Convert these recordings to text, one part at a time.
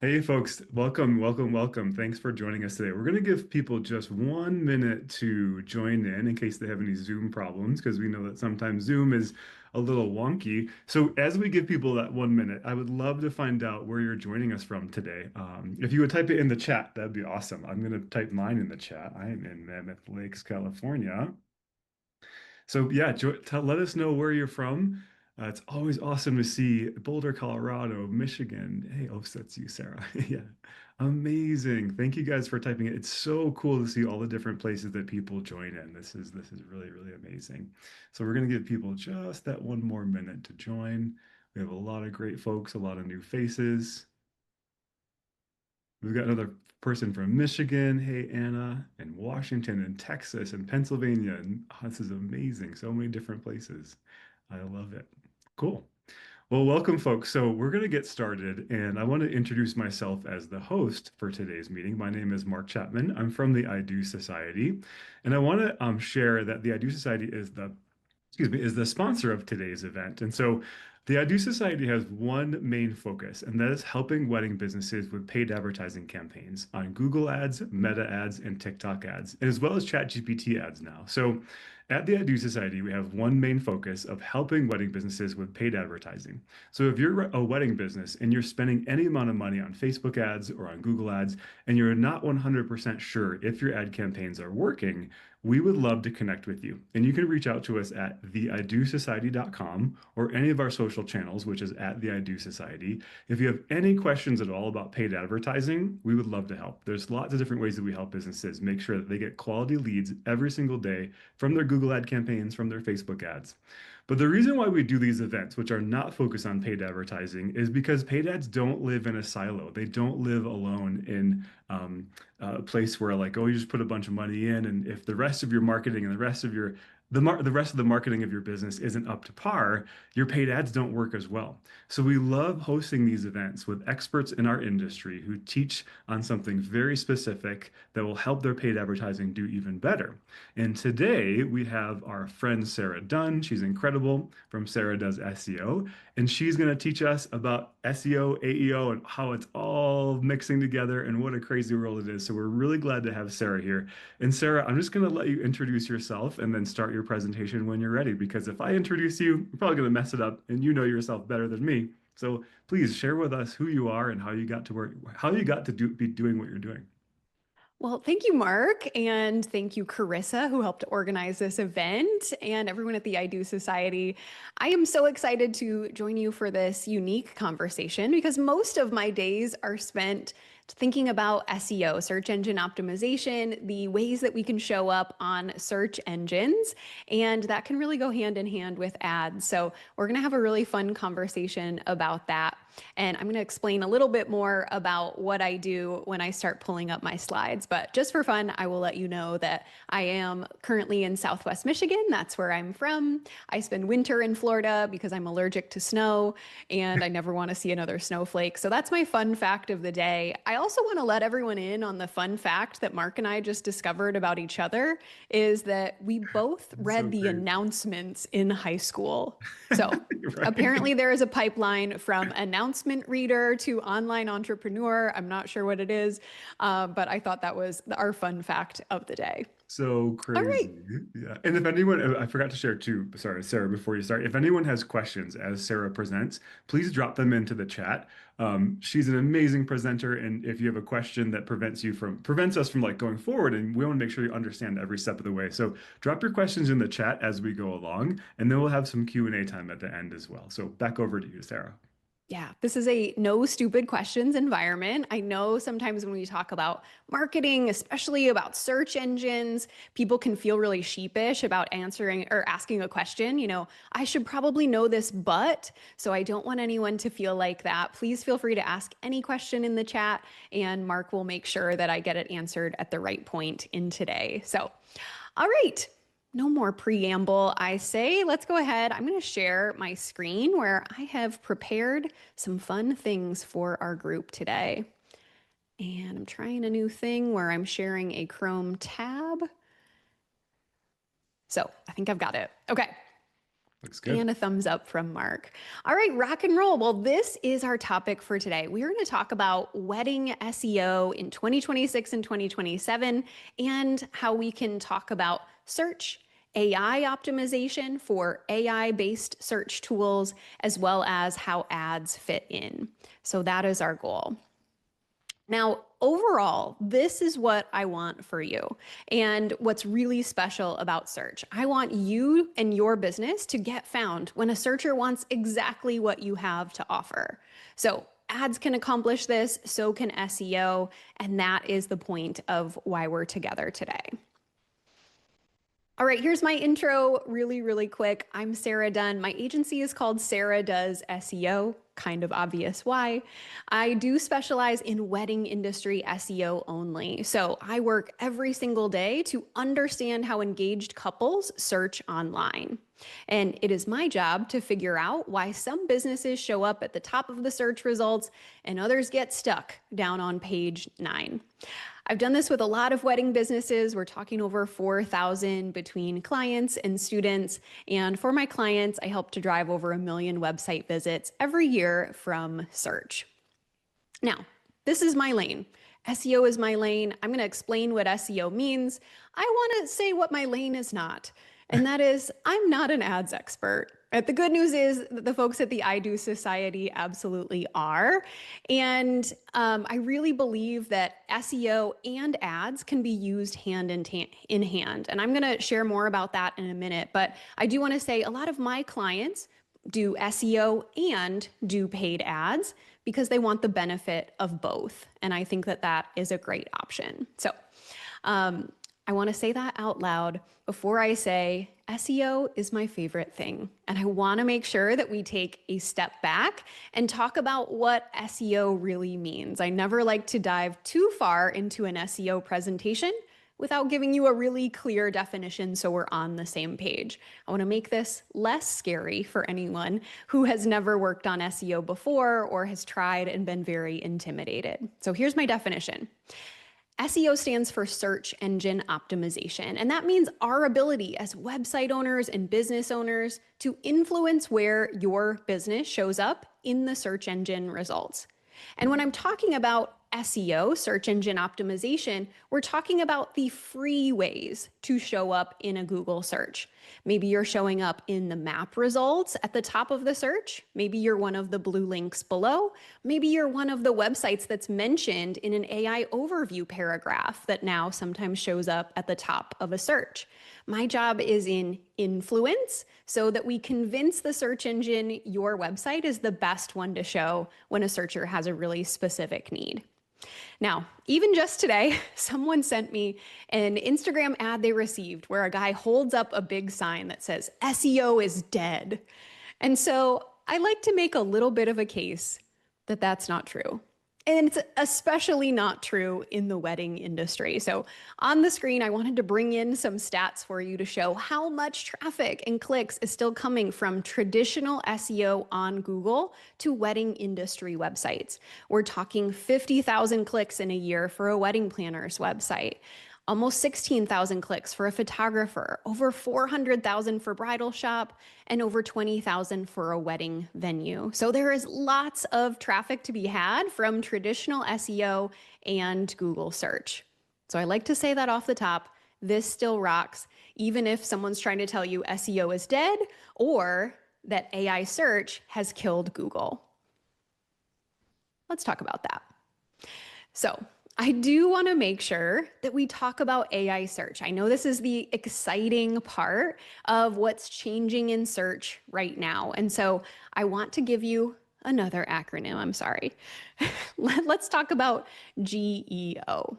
Hey folks, welcome, welcome, welcome. Thanks for joining us today. We're going to give people just 1 minute to join in case they have any Zoom problems, because we know that sometimes Zoom is a little wonky. So as we give people that 1 minute, I would love to find out where you're joining us from today. If you would type it in the chat, that'd be awesome. I'm going to type mine in the chat. I am in Mammoth Lakes, California. So yeah, let us know where you're from. It's always awesome to see Boulder, Colorado, Michigan. Hey, oh, that's you, Sarah. Yeah, amazing. Thank you guys for typing it. It's so cool to see all the different places that people join in. This is really, really amazing. So we're gonna give people just that 1 more minute to join. We have a lot of great folks, a lot of new faces. We've got another person from Michigan. Hey, Anna, and Washington, and Texas, and Pennsylvania. And this is amazing. So many different places. I love it. Cool. Well, welcome, folks. So we're going to get started, and I want to introduce myself as the host for today's meeting. My name is Mark Chapman. I'm from the I Do Society, and I want to share that the I Do Society is the sponsor of today's event. And so the I Do Society has one main focus, and that is helping wedding businesses with paid advertising campaigns on Google Ads, Meta Ads, and TikTok ads, as well as ChatGPT ads now. So at the I Do Society, we have one main focus of helping wedding businesses with paid advertising. So if you're a wedding business and you're spending any amount of money on Facebook ads or on Google ads, and you're not 100% sure if your ad campaigns are working, we would love to connect with you. And you can reach out to us at theidosociety.com or any of our social channels, which is at the I Do Society. If you have any questions at all about paid advertising, we would love to help. There's lots of different ways that we help businesses make sure that they get quality leads every single day from their Google ad campaigns, from their Facebook ads. But the reason why we do these events, which are not focused on paid advertising, is because paid ads don't live in a silo. They don't live alone in a place where like, oh, you just put a bunch of money in, and if the rest of your marketing and the rest of the marketing of your business isn't up to par, your paid ads don't work as well. So we love hosting these events with experts in our industry who teach on something very specific that will help their paid advertising do even better. And today we have our friend Sarah Dunn. She's incredible from Sarah Does SEO, and she's going to teach us about SEO, AEO, and how it's all mixing together and what a crazy world it is. So we're really glad to have Sarah here. And Sarah, I'm just going to let you introduce yourself and then start your presentation when you're ready, because if I introduce you, I'm probably going to mess it up, and you know yourself better than me. So please share with us who you are and how you got to be doing what you're doing. Well, thank you, Mark, and thank you, Carissa, who helped organize this event, and everyone at the I Do Society. I am so excited to join you for this unique conversation because most of my days are spent thinking about SEO, search engine optimization, the ways that we can show up on search engines, and that can really go hand in hand with ads. So, we're going to have a really fun conversation about that. And I'm going to explain a little bit more about what I do when I start pulling up my slides. But just for fun, I will let you know that I am currently in Southwest Michigan. That's where I'm from. I spend winter in Florida because I'm allergic to snow and I never want to see another snowflake. So that's my fun fact of the day. I also want to let everyone in on the fun fact that Mark and I just discovered about each other is that we both That's read so the great. announcements in high school. So Right. apparently, there is a pipeline from announcement reader to online entrepreneur. I'm not sure what it is, but I thought that was our fun fact of the day. So All right. crazy. Yeah. And if anyone, I forgot to share too, sorry, Sarah, before you start, if anyone has questions as Sarah presents, please drop them into the chat. She's an amazing presenter. And if you have a question that prevents us from like going forward, and we want to make sure you understand every step of the way. So drop your questions in the chat as we go along, and then we'll have some Q&A time at the end as well. So back over to you, Sarah. Yeah, this is a no stupid questions environment. I know sometimes when we talk about marketing, especially about search engines, people can feel really sheepish about answering or asking a question. I should probably know this, but so I don't want anyone to feel like that. Please feel free to ask any question in the chat, and Mark will make sure that I get it answered at the right point in today. So, all right. No more preamble, I say. Let's go ahead. I'm going to share my screen where I have prepared some fun things for our group today. And I'm trying a new thing where I'm sharing a Chrome tab. So I think I've got it. Okay. Looks good. And a thumbs up from Mark. All right, rock and roll. Well, this is our topic for today. We're going to talk about wedding SEO in 2026 and 2027 and how we can talk about search, AI optimization for AI-based search tools, as well as how ads fit in. So that is our goal. Now, overall, this is what I want for you. And what's really special about search. I want you and your business to get found when a searcher wants exactly what you have to offer. So, ads can accomplish this, so can SEO. And that is the point of why we're together today. All right, here's my intro really quick. I'm Sarah Dunn. My agency is called Sara Does SEO. Kind of obvious why. I do specialize in wedding industry SEO only. So I work every single day to understand how engaged couples search online. And it is my job to figure out why some businesses show up at the top of the search results and others get stuck down on page 9. I've done this with a lot of wedding businesses. We're talking over 4,000 between clients and students. And for my clients, I help to drive over 1 million website visits every year from search. Now, this is my lane. SEO is my lane. I'm going to explain what SEO means. I want to say what my lane is not. And that is, I'm not an ads expert. But the good news is that the folks at the I Do Society absolutely are. And I really believe that SEO and ads can be used hand in hand. And I'm going to share more about that in a minute. But I do want to say a lot of my clients do SEO and do paid ads because they want the benefit of both. And I think that that is a great option. So I want to say that out loud before I say SEO is my favorite thing. And I want to make sure that we take a step back and talk about what SEO really means. I never like to dive too far into an SEO presentation without giving you a really clear definition so we're on the same page. I want to make this less scary for anyone who has never worked on SEO before or has tried and been very intimidated. So here's my definition. SEO stands for search engine optimization, and that means our ability as website owners and business owners to influence where your business shows up in the search engine results. And when I'm talking about SEO, search engine optimization, we're talking about the free ways to show up in a Google search. Maybe you're showing up in the map results at the top of the search. Maybe you're one of the blue links below. Maybe you're one of the websites that's mentioned in an AI overview paragraph that now sometimes shows up at the top of a search. My job is in influence so that we convince the search engine your website is the best one to show when a searcher has a really specific need. Now, even just today, someone sent me an Instagram ad they received where a guy holds up a big sign that says, SEO is dead. And so I like to make a little bit of a case that that's not true. And it's especially not true in the wedding industry. So on the screen, I wanted to bring in some stats for you to show how much traffic and clicks is still coming from traditional SEO on Google to wedding industry websites. We're talking 50,000 clicks in a year for a wedding planner's website. Almost 16,000 clicks for a photographer, over 400,000 for bridal shop, and over 20,000 for a wedding venue. So there is lots of traffic to be had from traditional SEO and Google search. So I like to say that off the top, this still rocks, even if someone's trying to tell you SEO is dead or that AI search has killed Google. Let's talk about that. So I do want to make sure that we talk about AI search. I know this is the exciting part of what's changing in search right now. And so I want to give you another acronym. I'm sorry. Let's talk about GEO.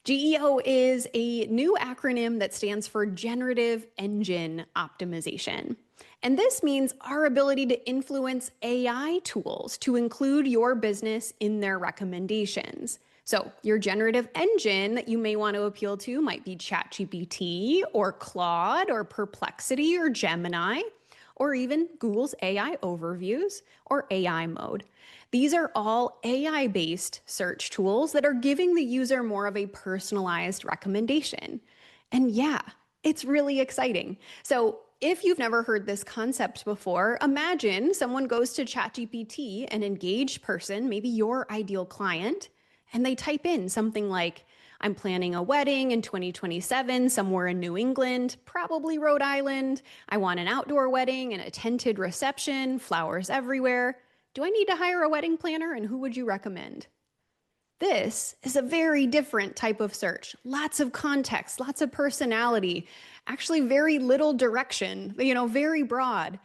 GEO is a new acronym that stands for Generative Engine Optimization. And this means our ability to influence AI tools to include your business in their recommendations. So your generative engine that you may want to appeal to might be ChatGPT or Claude or Perplexity or Gemini, or even Google's AI overviews or AI mode. These are all AI-based search tools that are giving the user more of a personalized recommendation. And yeah, it's really exciting. So if you've never heard this concept before, imagine someone goes to ChatGPT, an engaged person, maybe your ideal client, and they type in something like, I'm planning a wedding in 2027 somewhere in New England, probably Rhode Island. I want an outdoor wedding and a tented reception, flowers everywhere. Do I need to hire a wedding planner, and who would you recommend? This is a very different type of search. Lots of context, lots of personality, actually very little direction, very broad.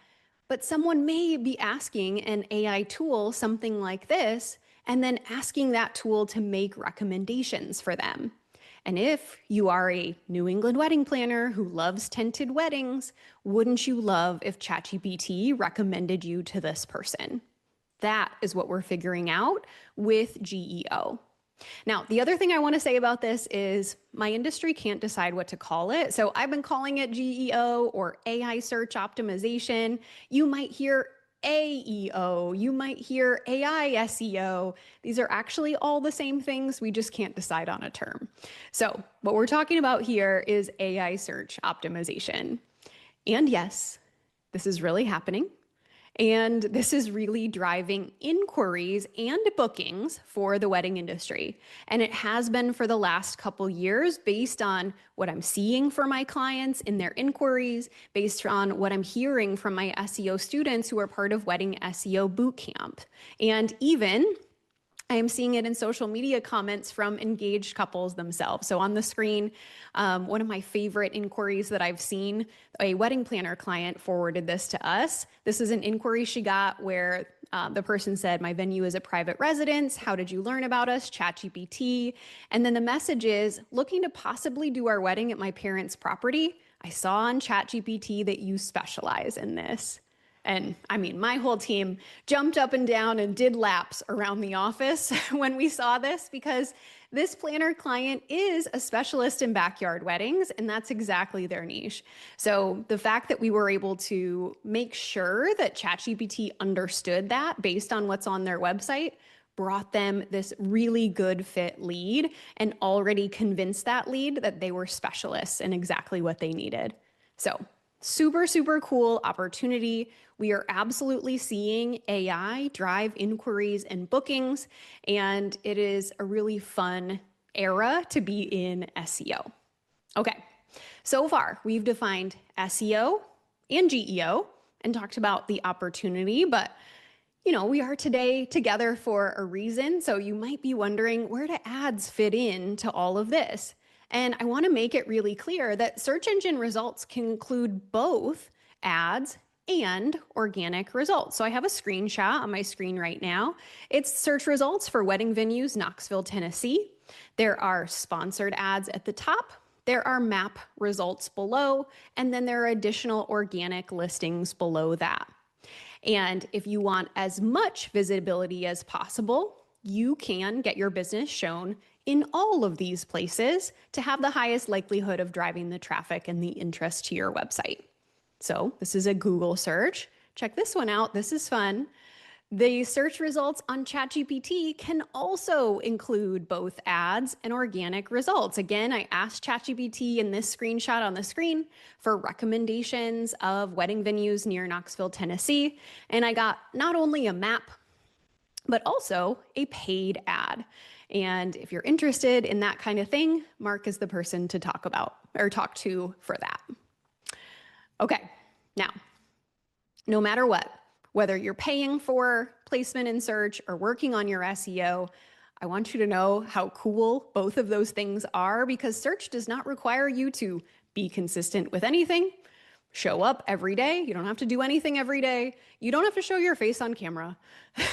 But someone may be asking an AI tool something like this, and then asking that tool to make recommendations for them. And if you are a New England wedding planner who loves tented weddings, wouldn't you love if ChatGPT recommended you to this person? That is what we're figuring out with GEO. Now, the other thing I want to say about this is my industry can't decide what to call it. So I've been calling it GEO or AI search optimization. You might hear AEO, you might hear AI SEO. These are actually all the same things. We just can't decide on a term. So what we're talking about here is AI search optimization. And yes, this is really happening. And this is really driving inquiries and bookings for the wedding industry. And it has been for the last couple years based on what I'm seeing for my clients in their inquiries, based on what I'm hearing from my SEO students who are part of Wedding SEO Bootcamp. And even I am seeing it in social media comments from engaged couples themselves. So on the screen, one of my favorite inquiries that I've seen, a wedding planner client forwarded this to us. This is an inquiry she got where the person said, my venue is a private residence. How did you learn about us? ChatGPT. And then the message is, looking to possibly do our wedding at my parents' property. I saw on ChatGPT that you specialize in this. And I mean, my whole team jumped up and down and did laps around the office when we saw this, because this planner client is a specialist in backyard weddings, and that's exactly their niche. So the fact that we were able to make sure that ChatGPT understood that based on what's on their website brought them this really good fit lead, and already convinced that lead that they were specialists in exactly what they needed. So super, super cool opportunity. We are absolutely seeing AI drive inquiries and bookings, and it is a really fun era to be in SEO. Okay, so far we've defined SEO and GEO and talked about the opportunity, but we are today together for a reason. So you might be wondering, where do ads fit in to all of this? And I want to make it really clear that search engine results can include both ads and organic results. So I have a screenshot on my screen right now. It's search results for wedding venues, Knoxville, Tennessee. There are sponsored ads at the top. There are map results below, and then there are additional organic listings below that. And if you want as much visibility as possible, you can get your business shown in all of these places to have the highest likelihood of driving the traffic and the interest to your website. So this is a Google search. Check this one out. This is fun. The search results on ChatGPT can also include both ads and organic results. Again, I asked ChatGPT in this screenshot on the screen for recommendations of wedding venues near Knoxville, Tennessee, and I got not only a map, but also a paid ad. And if you're interested in that kind of thing, Mark is the person to talk to for that. Okay, now, no matter what, whether you're paying for placement in search or working on your SEO, I want you to know how cool both of those things are, because search does not require you to be consistent with anything. Show up every day. You don't have to do anything every day. You don't have to show your face on camera.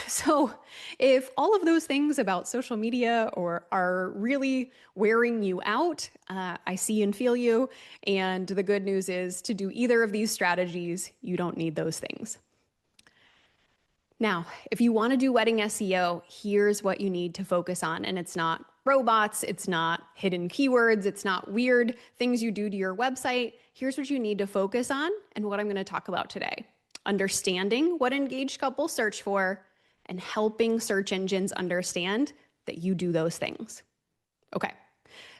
So if all of those things about social media are really wearing you out, I see and feel you. And the good news is, to do either of these strategies, you don't need those things. Now, if you want to do wedding SEO, here's what you need to focus on. And it's not robots, it's not hidden keywords, it's not weird things you do to your website. Here's what you need to focus on and what I'm going to talk about today. Understanding what engaged couples search for and helping search engines understand that you do those things. Okay,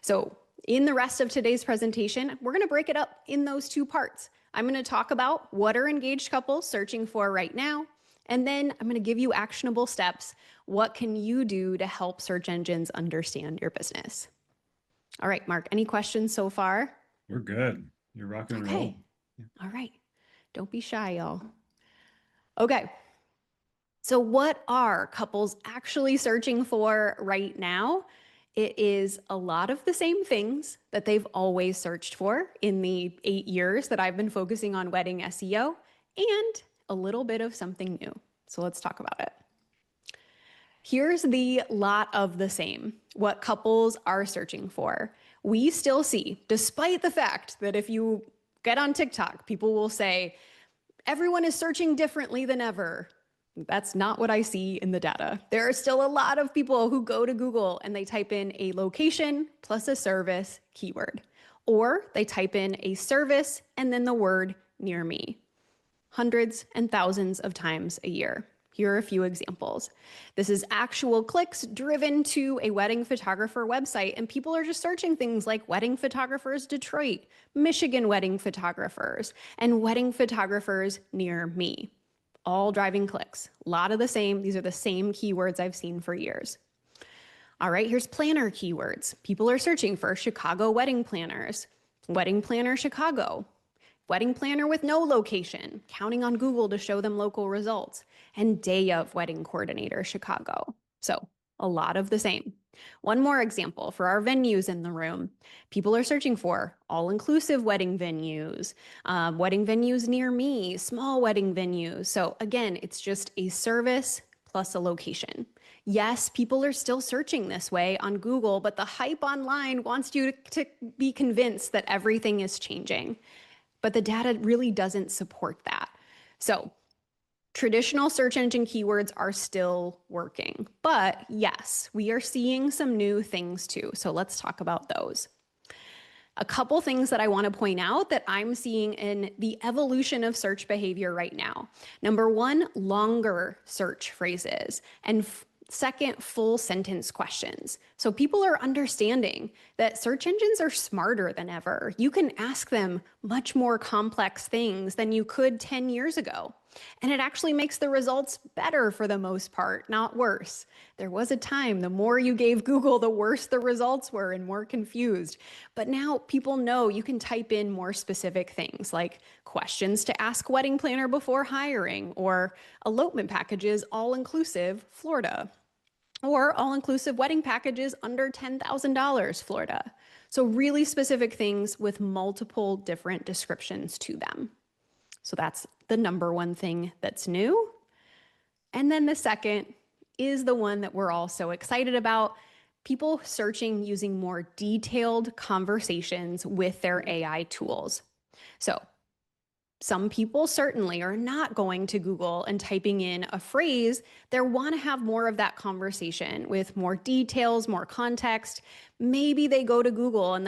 so in the rest of today's presentation, we're going to break it up in those two parts. I'm going to talk about what are engaged couples searching for right now. And then I'm going to give you actionable steps. What can you do to help search engines understand your business? All right, Mark, any questions so far? We're good. You're rocking and Okay. rolling. Yeah. All right. Don't be shy, y'all. Okay. So, what are couples actually searching for right now? It is a lot of the same things that they've always searched for in the 8 years that I've been focusing on wedding SEO, and a little bit of something new. So, let's talk about it. Here's the lot of the same, what couples are searching for. We still see, despite the fact that if you get on TikTok, people will say, everyone is searching differently than ever. That's not what I see in the data. There are still a lot of people who go to Google and they type in a location plus a service keyword, or they type in a service and then the word near me, hundreds and thousands of times a year. Here are a few examples. This is actual clicks driven to a wedding photographer website, and people are just searching things like wedding photographers Detroit, Michigan wedding photographers, and wedding photographers near me. All driving clicks. A lot of the same. These are the same keywords I've seen for years. All right, here's planner keywords. People are searching for Chicago wedding planners, wedding planner Chicago, wedding planner with no location, counting on Google to show them local results, and day of wedding coordinator Chicago. So a lot of the same. One more example for our venues in the room. People are searching for all-inclusive wedding venues near me, small wedding venues. So again, it's just a service plus a location. Yes, people are still searching this way on Google, but the hype online wants you to be convinced that everything is changing. But the data really doesn't support that. So traditional search engine keywords are still working. But yes, we are seeing some new things too. So let's talk about those. A couple things that I want to point out that I'm seeing in the evolution of search behavior right now. Number one, longer search phrases. And second, full sentence questions. So people are understanding that search engines are smarter than ever. You can ask them much more complex things than you could 10 years ago. And it actually makes the results better for the most part, not worse. There was a time, the more you gave Google, the worse the results were and more confused. But now people know you can type in more specific things like questions to ask wedding planner before hiring, or elopement packages, all-inclusive, Florida, or all-inclusive wedding packages under $10,000, Florida. So really specific things with multiple different descriptions to them. So that's the number one thing that's new. And then the second is the one that we're all so excited about: people searching using more detailed conversations with their AI tools. So some people certainly are not going to Google and typing in a phrase. They want to have more of that conversation with more details, more context. Maybe they go to Google and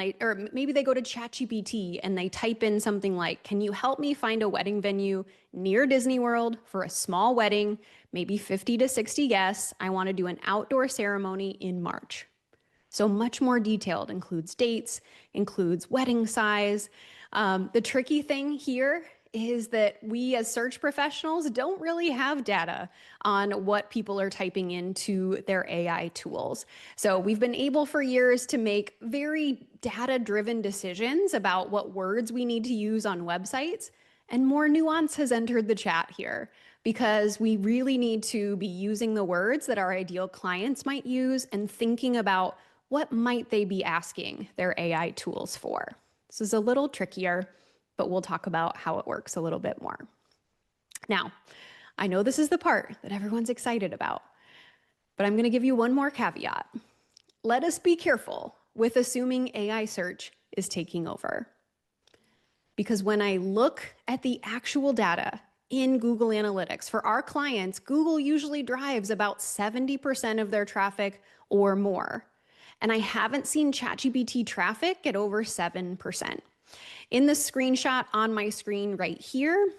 maybe they go to ChatGPT and they type in something like, can you help me find a wedding venue near Disney World for a small wedding, maybe 50 to 60 guests. I want to do an outdoor ceremony in March. So much more detailed, includes dates, includes wedding size. The tricky thing here is that we as search professionals don't really have data on what people are typing into their AI tools. So we've been able for years to make very data-driven decisions about what words we need to use on websites, and more nuance has entered the chat here because we really need to be using the words that our ideal clients might use and thinking about what might they be asking their AI tools for. This is a little trickier, but we'll talk about how it works a little bit more. Now, I know this is the part that everyone's excited about, but I'm going to give you one more caveat. Let us be careful with assuming AI search is taking over. Because when I look at the actual data in Google Analytics for our clients, Google usually drives about 70% of their traffic or more. And I haven't seen ChatGPT traffic at over 7%. In the screenshot on my screen right here,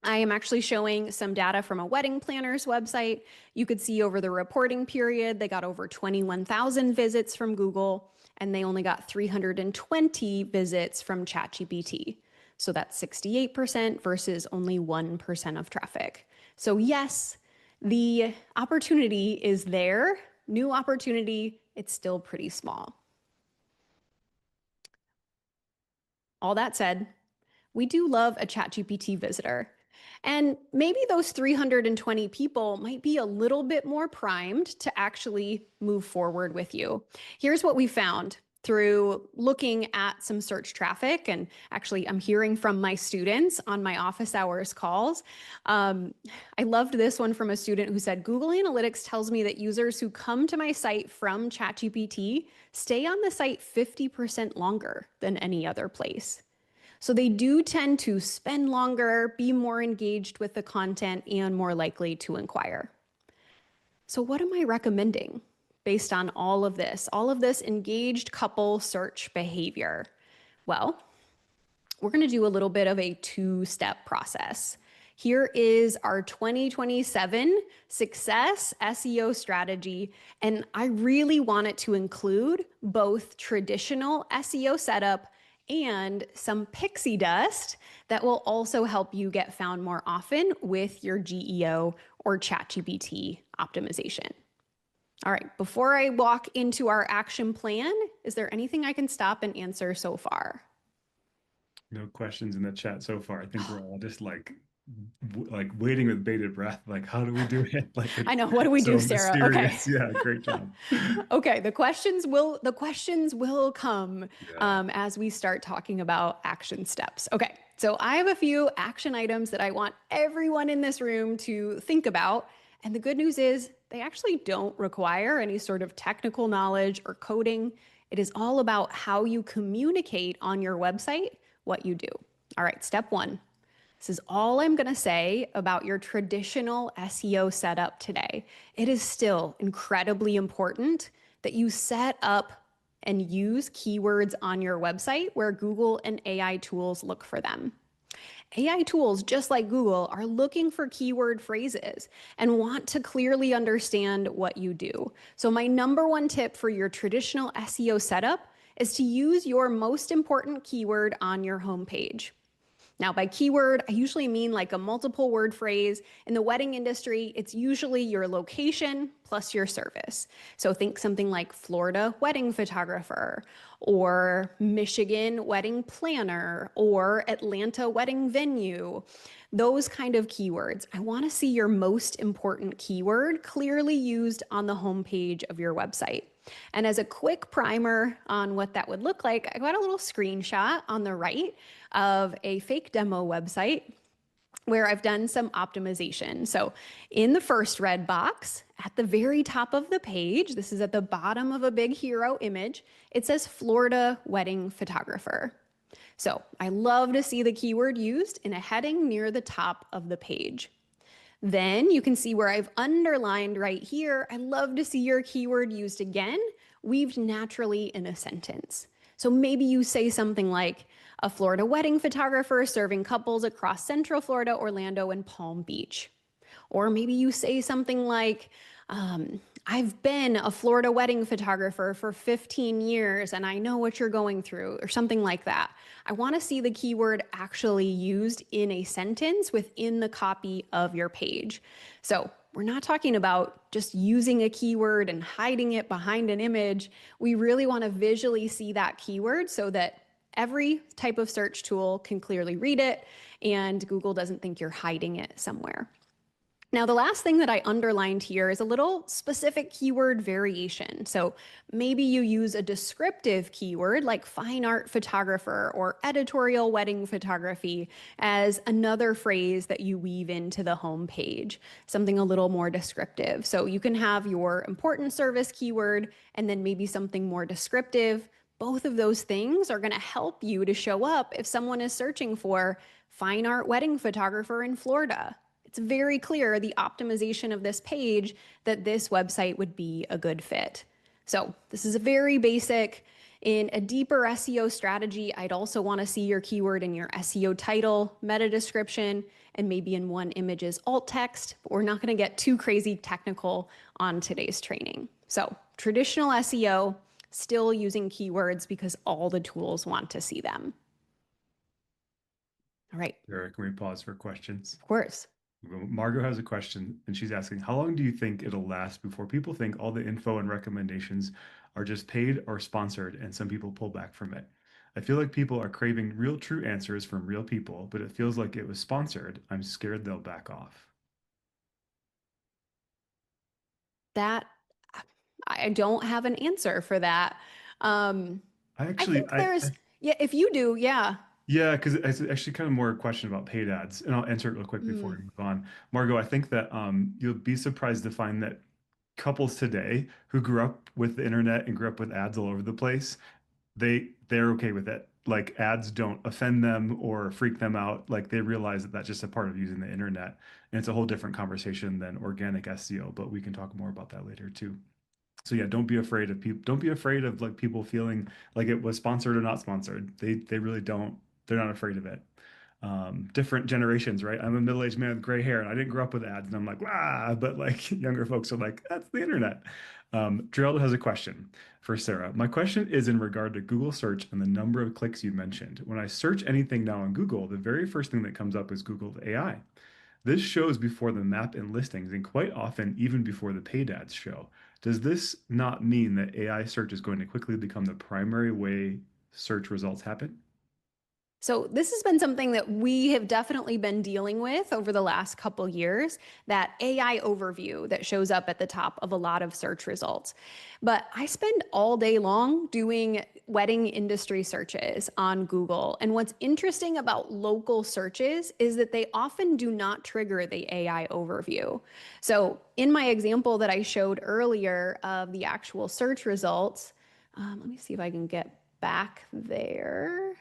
I am actually showing some data from a wedding planner's website. You could see over the reporting period, they got over 21,000 visits from Google, and they only got 320 visits from ChatGPT. So that's 68% versus only 1% of traffic. So yes, the opportunity is there. New opportunity, it's still pretty small. All that said, we do love a ChatGPT visitor. And maybe those 320 people might be a little bit more primed to actually move forward with you. Here's what we found through looking at some search traffic. And actually, I'm hearing from my students on my office hours calls. I loved this one from a student who said, Google Analytics tells me that users who come to my site from ChatGPT stay on the site 50% longer than any other place. So they do tend to spend longer, be more engaged with the content, and more likely to inquire. So what am I recommending based on all of this engaged couple search behavior? Well, we're going to do a little bit of a two-step process. Here is our 2027 success SEO strategy, and I really want it to include both traditional SEO setup and some pixie dust that will also help you get found more often with your GEO or ChatGPT optimization. All right, before I walk into our action plan, is there anything I can stop and answer so far? No questions in the chat so far. I think we're all just like waiting with bated breath. Like, how do we do it? Like I it's know. What do we do, so Sarah? Okay. mysterious. Yeah, great job. Okay, the questions will come Yeah, as we start talking about action steps. Okay, so I have a few action items that I want everyone in this room to think about. And the good news is they actually don't require any sort of technical knowledge or coding. It is all about how you communicate on your website what you do. All right, step one. This is all I'm going to say about your traditional SEO setup today. It is still incredibly important that you set up and use keywords on your website where Google and AI tools look for them. AI tools, just like Google, are looking for keyword phrases and want to clearly understand what you do. So, my number one tip for your traditional SEO setup is to use your most important keyword on your homepage. Now, by keyword, I usually mean like a multiple word phrase. In the wedding industry, it's usually your location plus your service. So think something like Florida wedding photographer, or Michigan wedding planner, or Atlanta wedding venue. Those kind of keywords. I want to see your most important keyword clearly used on the homepage of your website. And as a quick primer on what that would look like, I got a little screenshot on the right of a fake demo website where I've done some optimization. So in the first red box, at the very top of the page, this is at the bottom of a big hero image, it says Florida wedding photographer. So I love to see the keyword used in a heading near the top of the page. Then you can see where I've underlined right here. I love to see your keyword used again, weaved naturally in a sentence. So maybe you say something like a Florida wedding photographer serving couples across Central Florida, Orlando, and Palm Beach. Or maybe you say something like, I've been a Florida wedding photographer for 15 years and I know what you're going through, or something like that. I want to see the keyword actually used in a sentence within the copy of your page. So we're not talking about just using a keyword and hiding it behind an image. We really want to visually see that keyword so that every type of search tool can clearly read it and Google doesn't think you're hiding it somewhere. Now, the last thing that I underlined here is a little specific keyword variation. So maybe you use a descriptive keyword like fine art photographer or editorial wedding photography as another phrase that you weave into the home page, something a little more descriptive. So you can have your important service keyword and then maybe something more descriptive. Both of those things are going to help you to show up if someone is searching for fine art wedding photographer in Florida. It's very clear, the optimization of this page, that this website would be a good fit. So this is a very basic. In a deeper SEO strategy, I'd also want to see your keyword in your SEO title, meta description, and maybe in one image's alt text, but we're not going to get too crazy technical on today's training. So traditional SEO, still using keywords because all the tools want to see them. All right. Sarah, can we pause for questions? Of course. Margot has a question, and she's asking, how long do you think it'll last before people think all the info and recommendations are just paid or sponsored, and some people pull back from it? I feel like people are craving real, true answers from real people, but it feels like it was sponsored. I'm scared they'll back off. That I don't have an answer for that. Um, I I actually, think there's, yeah, if you do, yeah. yeah, because it's actually kind of more a question about paid ads, and I'll answer it real quick before we Mm. move on. Margot, I think that you'll be surprised to find that couples today who grew up with the internet and grew up with ads all over the place, they're okay with it. Like ads don't offend them or freak them out. Like they realize that that's just a part of using the internet, and it's a whole different conversation than organic SEO. But we can talk more about that later too. So yeah, don't be afraid of people. Don't be afraid of like people feeling like it was sponsored or not sponsored. They really don't. They're not afraid of it. Different generations, right? I'm a middle-aged man with gray hair, and I didn't grow up with ads, and I'm like, ah, but like younger folks are like, that's the internet. Geraldo has a question for Sarah. My question is in regard to Google search and the number of clicks you mentioned. When I search anything now on Google, the very first thing that comes up is Google AI. This shows before the map and listings, and quite often even before the paid ads show. Does this not mean that AI search is going to quickly become the primary way search results happen? So this has been something that we have definitely been dealing with over the last couple years, that AI overview that shows up at the top of a lot of search results. But I spend all day long doing wedding industry searches on Google. And what's interesting about local searches is that they often do not trigger the AI overview. So in my example that I showed earlier of the actual search results, let me see if I can get back there.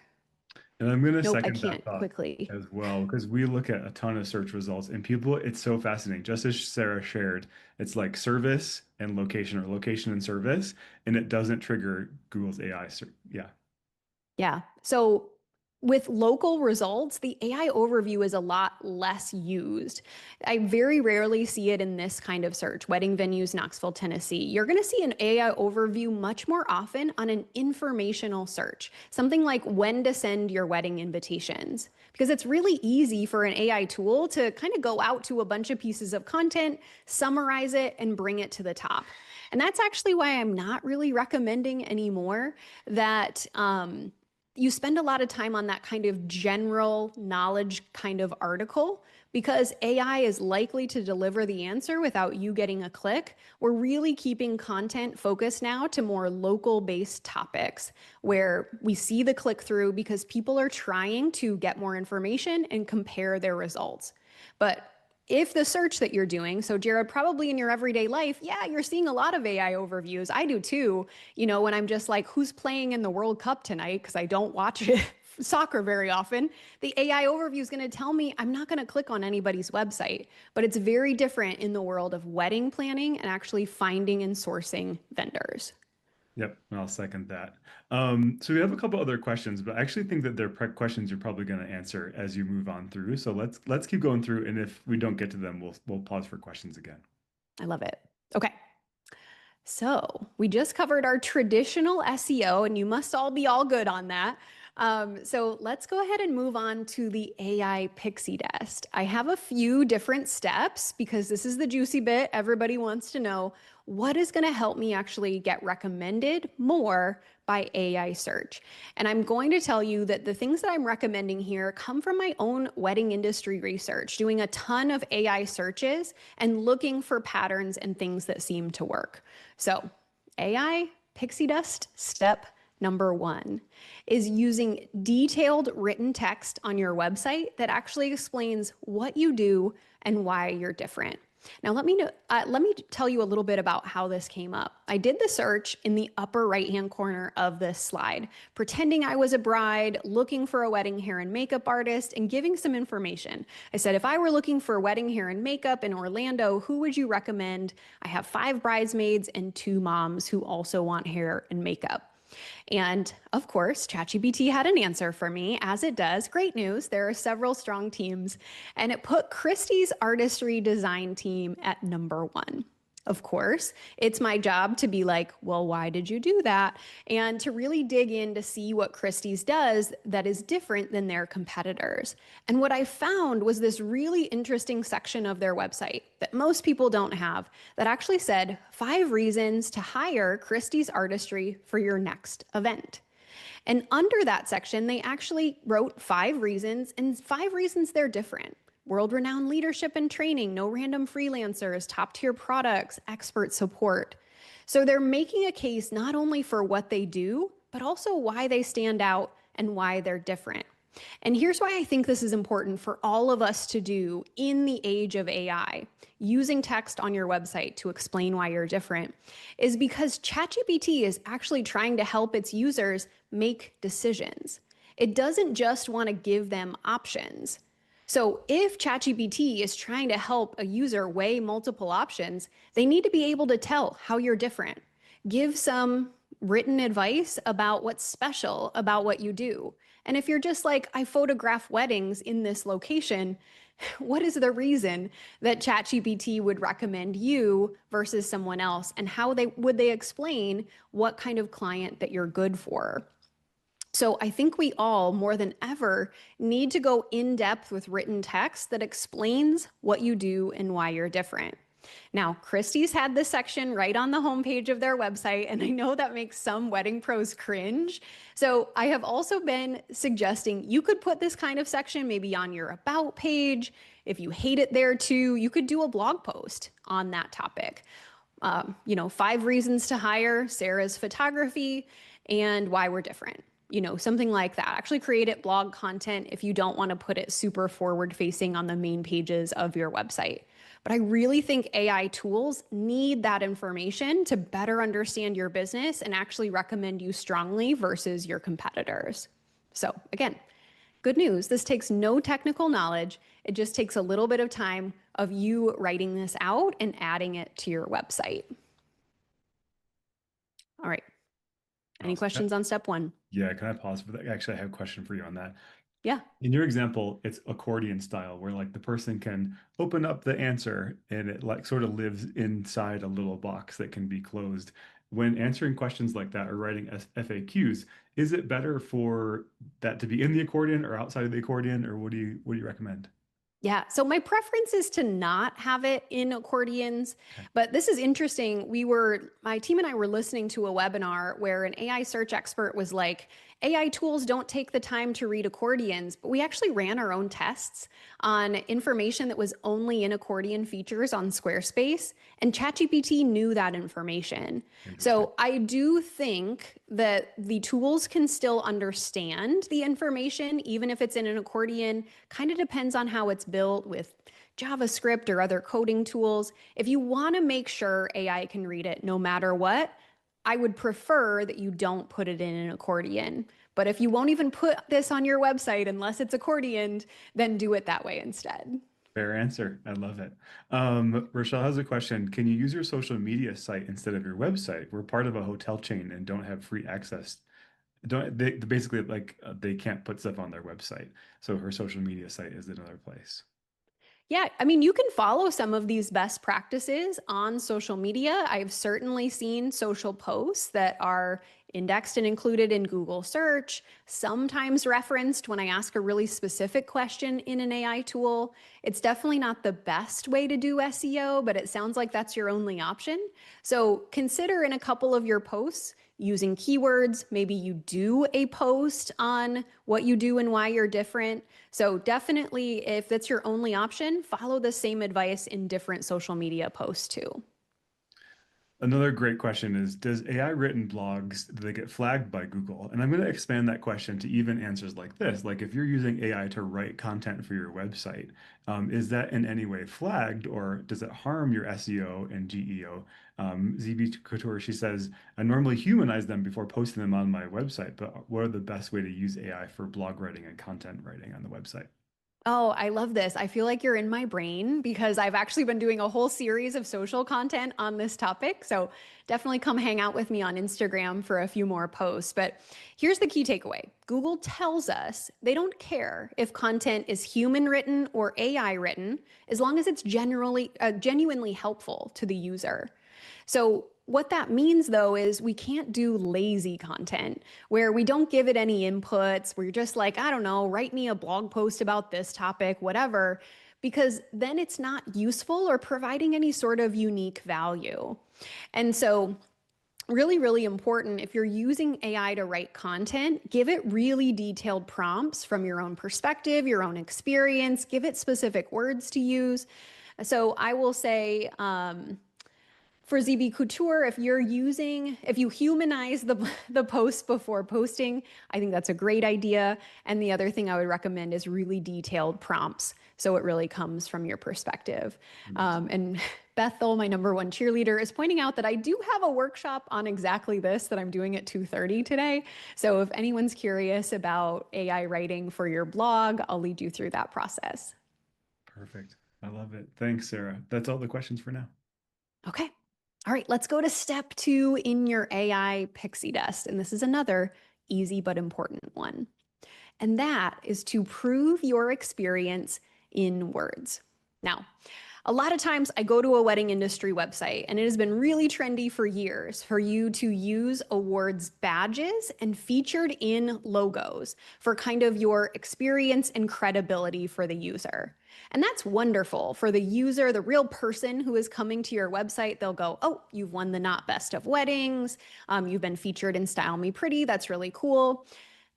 And I'm going to Nope, I second that can't thought quickly. as well, because we look at a ton of search results and people, it's so fascinating. Just as Sarah shared, it's like service and location or location and service, and it doesn't trigger Google's AI. Yeah. Yeah. So with local results, the AI overview is a lot less used. I very rarely see it in this kind of search, wedding venues, Knoxville, Tennessee. You're going to see an AI overview much more often on an informational search, something like when to send your wedding invitations. Because it's really easy for an AI tool to kind of go out to a bunch of pieces of content, summarize it, and bring it to the top. And that's actually why I'm not really recommending anymore that you spend a lot of time on that kind of general knowledge kind of article because AI is likely to deliver the answer without you getting a click. We're really keeping content focused now to more local based topics where we see the click through because people are trying to get more information and compare their results. But if the search that you're doing, so Jared, probably in your everyday life, yeah, you're seeing a lot of AI overviews. I do too. You know, when I'm just like, who's playing in the World Cup tonight? Because I don't watch it, soccer very often. The AI overview is going to tell me I'm not going to click on anybody's website. But it's very different in the world of wedding planning and actually finding and sourcing vendors. Yep, I'll second that. So we have a couple other questions, but I actually think that they're questions you're probably going to answer as you move on through. So let's keep going through, and if we don't get to them, we'll pause for questions again. I love it. Okay. So we just covered our traditional SEO, and you must all be all good on that. So let's go ahead and move on to the AI Pixie test. I have a few different steps because this is the juicy bit. Everybody wants to know what is going to help me actually get recommended more by AI search. And I'm going to tell you that the things that I'm recommending here come from my own wedding industry research, doing a ton of AI searches and looking for patterns and things that seem to work. So, AI pixie dust step number one is using detailed written text on your website that actually explains what you do and why you're different. Now, let me tell you a little bit about how this came up. I did the search in the upper right-hand corner of this slide, pretending I was a bride, looking for a wedding hair and makeup artist, and giving some information. I said, if I were looking for wedding hair and makeup in Orlando, who would you recommend? I have 5 bridesmaids and 2 moms who also want hair and makeup. And of course, ChatGPT had an answer for me, as it does. Great news. There are several strong teams. And it put Christie's artistry design team at number 1. Of course, it's my job to be like, well, why did you do that? And to really dig in to see what Christie's does that is different than their competitors. And what I found was this really interesting section of their website that most people don't have that actually said 5 reasons to hire Christie's Artistry for your next event. And under that section, they actually wrote 5 reasons and 5 reasons they're different. World renowned leadership and training, no random freelancers, top tier products, expert support. So they're making a case not only for what they do, but also why they stand out and why they're different. And here's why I think this is important for all of us to do in the age of AI. Using text on your website to explain why you're different is because ChatGPT is actually trying to help its users make decisions. It doesn't just want to give them options. So if ChatGPT is trying to help a user weigh multiple options, they need to be able to tell how you're different. Give some written advice about what's special about what you do. And if you're just like, I photograph weddings in this location, what is the reason that ChatGPT would recommend you versus someone else? And how would they explain what kind of client that you're good for? So I think we all, more than ever, need to go in depth with written text that explains what you do and why you're different. Now, Christie's had this section right on the homepage of their website, and I know that makes some wedding pros cringe. So I have also been suggesting you could put this kind of section maybe on your about page. If you hate it there too, you could do a blog post on that topic. 5 reasons to hire Sarah's photography and why we're different. Something like that. Actually create it blog content if you don't want to put it super forward facing on the main pages of your website. But I really think AI tools need that information to better understand your business and actually recommend you strongly versus your competitors. So again, good news. This takes no technical knowledge. It just takes a little bit of time of you writing this out and adding it to your website. All right. Any Awesome. questions on step 1? Yeah, can I pause for that? Actually, I have a question for you on that. Yeah. In your example, it's accordion style, where like the person can open up the answer and it like sort of lives inside a little box that can be closed. When answering questions like that or writing FAQs, is it better for that to be in the accordion or outside of the accordion, or what do you recommend? Yeah, so my preference is to not have it in accordions, Okay. but this is interesting. My team and I were listening to a webinar where an AI search expert was like, AI tools don't take the time to read accordions, but we actually ran our own tests on information that was only in accordion features on Squarespace, and ChatGPT knew that information. Interesting. So I do think that the tools can still understand the information, even if it's in an accordion. Kind of depends on how it's built with JavaScript or other coding tools. If you want to make sure AI can read it no matter what, I would prefer that you don't put it in an accordion. But if you won't even put this on your website unless it's accordioned, then do it that way instead. Fair answer. I love it. Rochelle has a question. Can you use your social media site instead of your website? We're part of a hotel chain and don't have free access. Don't they basically like they can't put stuff on their website. So her social media site is another place. Yeah, I mean, you can follow some of these best practices on social media. I've certainly seen social posts that are indexed and included in Google search, sometimes referenced when I ask a really specific question in an AI tool. It's definitely not the best way to do SEO, but it sounds like that's your only option. So consider in a couple of your posts using keywords. Maybe you do a post on what you do and why you're different. So definitely, if that's your only option, follow the same advice in different social media posts too. Another great question is, does AI written blogs, do they get flagged by Google? And I'm going to expand that question to even answers like this. Like if you're using AI to write content for your website, is that in any way flagged or does it harm your SEO and GEO? ZB Couture, she says, I normally humanize them before posting them on my website, but what are the best way to use AI for blog writing and content writing on the website? Oh, I love this. I feel like you're in my brain because I've actually been doing a whole series of social content on this topic. So definitely come hang out with me on Instagram for a few more posts. But here's the key takeaway. Google tells us they don't care if content is human written or AI written, as long as it's genuinely helpful to the user. So what that means though is we can't do lazy content where we don't give it any inputs, where you're just like, I don't know, write me a blog post about this topic, whatever, because then it's not useful or providing any sort of unique value. And so really, really important if you're using AI to write content, give it really detailed prompts from your own perspective, your own experience, give it specific words to use. So I will say, for ZB Couture, if you humanize the post before posting, I think that's a great idea. And the other thing I would recommend is really detailed prompts. So it really comes from your perspective. Amazing. And Bethel, my number one cheerleader, is pointing out that I do have a workshop on exactly this that I'm doing at 2:30 today. So if anyone's curious about AI writing for your blog, I'll lead you through that process. Perfect. I love it. Thanks, Sarah. That's all the questions for now. Okay. All right, let's go to step 2 in your AI pixie dust. And this is another easy but important one. And that is to prove your experience in words. Now, a lot of times I go to a wedding industry website, and it has been really trendy for years for you to use awards badges and featured in logos for kind of your experience and credibility for the user. And that's wonderful for the user, the real person who is coming to your website. They'll go, oh, you've won the Not Best of Weddings. You've been featured in Style Me Pretty. That's really cool.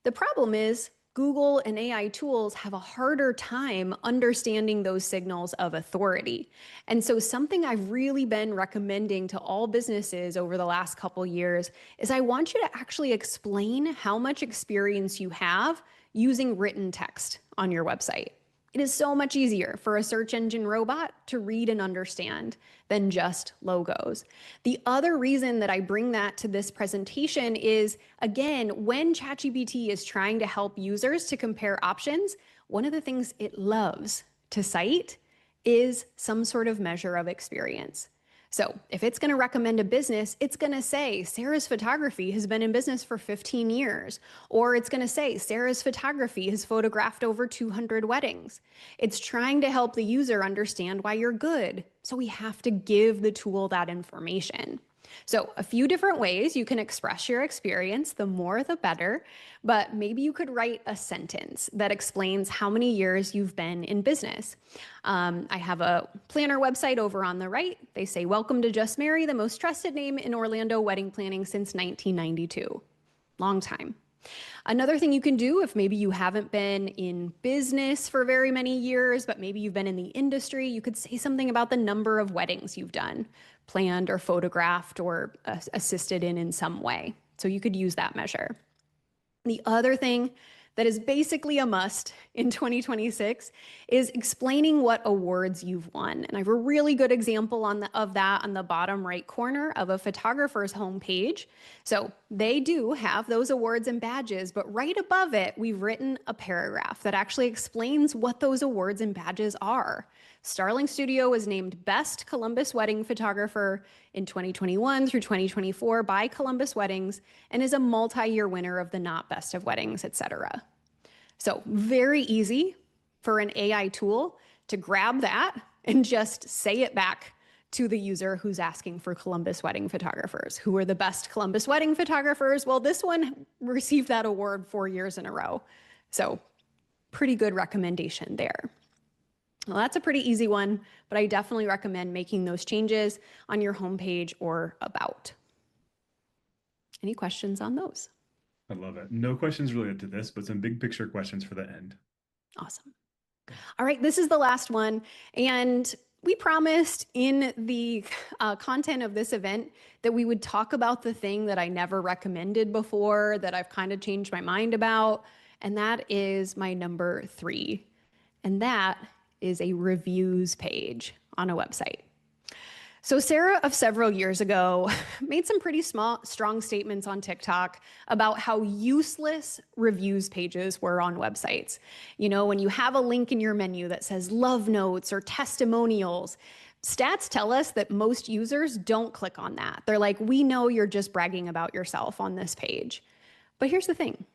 The problem is Google and AI tools have a harder time understanding those signals of authority. And so something I've really been recommending to all businesses over the last couple years is I want you to actually explain how much experience you have using written text on your website. It is so much easier for a search engine robot to read and understand than just logos. The other reason that I bring that to this presentation is, again, when ChatGPT is trying to help users to compare options, one of the things it loves to cite is some sort of measure of experience. So if it's going to recommend a business, it's going to say Sarah's photography has been in business for 15 years, or it's going to say Sarah's photography has photographed over 200 weddings. It's trying to help the user understand why you're good. So we have to give the tool that information. So a few different ways you can express your experience, the more the better, but maybe you could write a sentence that explains how many years you've been in business. I have a planner website over on the right. They say, welcome to Just Marry, the most trusted name in Orlando wedding planning since 1992. Long time. Another thing you can do, if maybe you haven't been in business for very many years, but maybe you've been in the industry, you could say something about the number of weddings you've done, planned or photographed or assisted in some way. So you could use that measure. The other thing that is basically a must in 2026 is explaining what awards you've won. And I have a really good example of that on the bottom right corner of a photographer's homepage. So they do have those awards and badges, but right above it, we've written a paragraph that actually explains what those awards and badges are. Starling Studio was named Best Columbus Wedding Photographer in 2021 through 2024 by Columbus Weddings and is a multi-year winner of the Not Best of Weddings, etc. So very easy for an AI tool to grab that and just say it back to the user who's asking for Columbus wedding photographers. Who are the best Columbus wedding photographers? Well, this one received that award 4 years in a row. So pretty good recommendation there. Well, that's a pretty easy one, but I definitely recommend making those changes on your homepage or about. Any questions on those? I love it. No questions related to this, but some big picture questions for the end. Awesome. All right, this is the last one. And we promised in the content of this event that we would talk about the thing that I never recommended before, that I've kind of changed my mind about. And that is my number 3. And that is a reviews page on a website. So Sarah of several years ago made some pretty strong statements on TikTok about how useless reviews pages were on websites. You know, when you have a link in your menu that says love notes or testimonials, stats tell us that most users don't click on that. They're like, we know you're just bragging about yourself on this page. But here's the thing.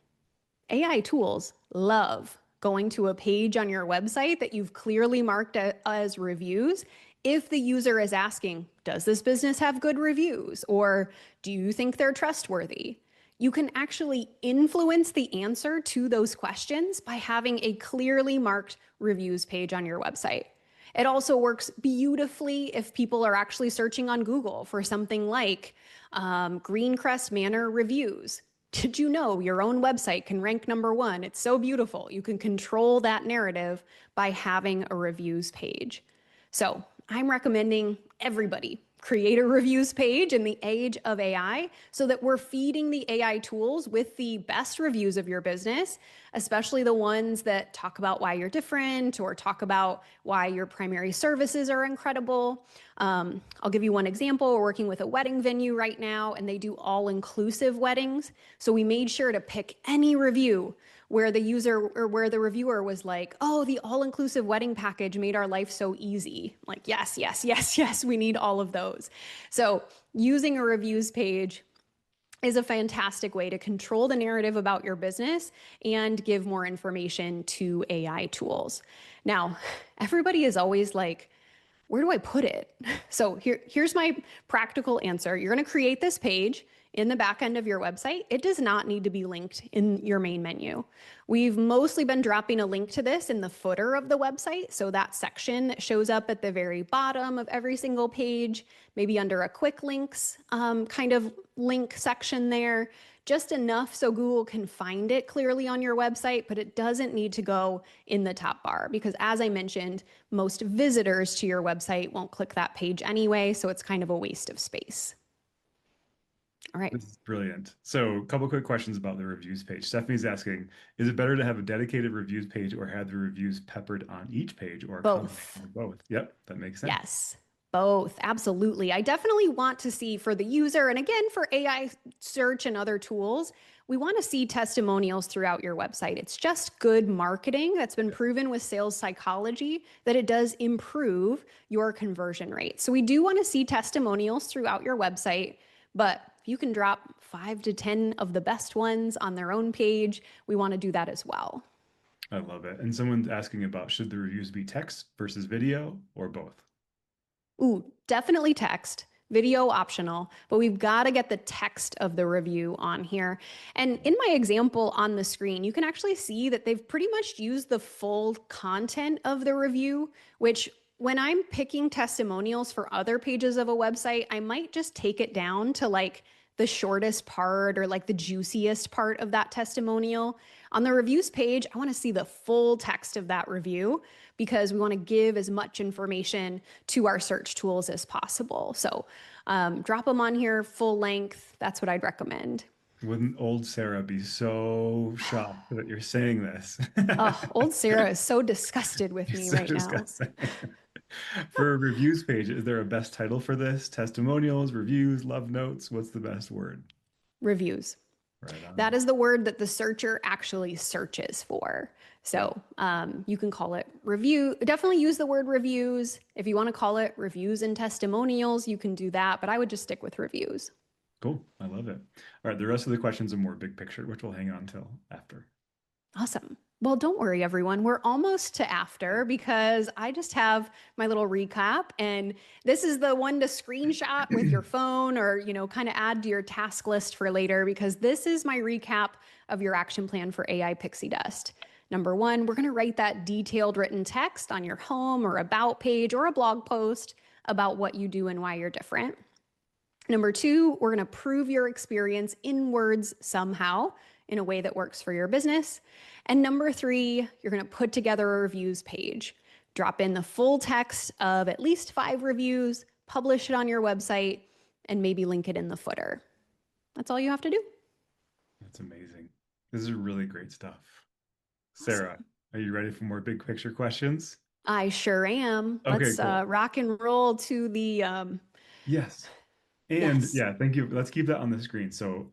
AI tools love going to a page on your website that you've clearly marked as reviews If the user is asking, does this business have good reviews? Or do you think they're trustworthy? You can actually influence the answer to those questions by having a clearly marked reviews page on your website. It also works beautifully if people are actually searching on Google for something like Greencrest Manor reviews. Did you know your own website can rank #1? It's so beautiful. You can control that narrative by having a reviews page. So I'm recommending everybody create a reviews page in the age of AI so that we're feeding the AI tools with the best reviews of your business, especially the ones that talk about why you're different or talk about why your primary services are incredible. I'll give you one example. We're working with a wedding venue right now, and they do all-inclusive weddings. So we made sure to pick any review where the user or where the reviewer was like, oh, the all-inclusive wedding package made our life so easy. Like, yes, yes, yes, yes, we need all of those. So using a reviews page is a fantastic way to control the narrative about your business and give more information to AI tools. Now, everybody is always like, where do I put it? So here's my practical answer. You're going to create this page in the back end of your website. It does not need to be linked in your main menu. We've mostly been dropping a link to this in the footer of the website. So that section that shows up at the very bottom of every single page, maybe under a quick links kind of link section there, just enough so Google can find it clearly on your website, but it doesn't need to go in the top bar because, as I mentioned, most visitors to your website won't click that page anyway, so it's kind of a waste of space. All right. This is brilliant. So, a couple quick questions about the reviews page. Stephanie's asking, is it better to have a dedicated reviews page or have the reviews peppered on each page or a combination Both. of both? Yep, that makes sense. Yes, both. Absolutely. I definitely want to see for the user, and again, for AI search and other tools, we want to see testimonials throughout your website. It's just good marketing that's been proven with sales psychology that it does improve your conversion rate. So we do want to see testimonials throughout your website, but if you can drop 5 to 10 of the best ones on their own page, we want to do that as well. I love it. And someone's asking about should the reviews be text versus video or both? Ooh, definitely text, video optional, but we've got to get the text of the review on here. And in my example on the screen, you can actually see that they've pretty much used the full content of the review, which when I'm picking testimonials for other pages of a website, I might just take it down to like the shortest part or like the juiciest part of that testimonial. On the reviews page, I want to see the full text of that review because we want to give as much information to our search tools as possible. So drop them on here full length. That's what I'd recommend. Wouldn't old Sarah be so shocked that you're saying this? Oh, old Sarah is so disgusted with You're me so right now. disgusting. For a reviews page, is there a best title for this? Testimonials, reviews, love notes? What's the best word? Reviews. Right That on. is the word that the searcher actually searches for. Yep. So you can call it review. Definitely use the word reviews. If you want to call it reviews and testimonials, you can do that. But I would just stick with reviews. Cool. I love it. All right. The rest of the questions are more big picture, which we'll hang on till after. Awesome. Well, don't worry, everyone. We're almost to after because I just have my little recap. And this is the one to screenshot with your phone or, kind of add to your task list for later because this is my recap of your action plan for AI Pixie Dust. Number one, we're going to write that detailed written text on your home or about page or a blog post about what you do and why you're different. Number two, we're going to prove your experience in words somehow in a way that works for your business. And number three, you're going to put together a reviews page. Drop in the full text of at least 5 reviews, publish it on your website, and maybe link it in the footer. That's all you have to do. That's amazing. This is really great stuff. Sarah, Awesome. are you ready for more big picture questions? I sure am. Okay, Let's cool. rock and roll to the Yes. And yes. yeah, thank you. Let's keep that on the screen. So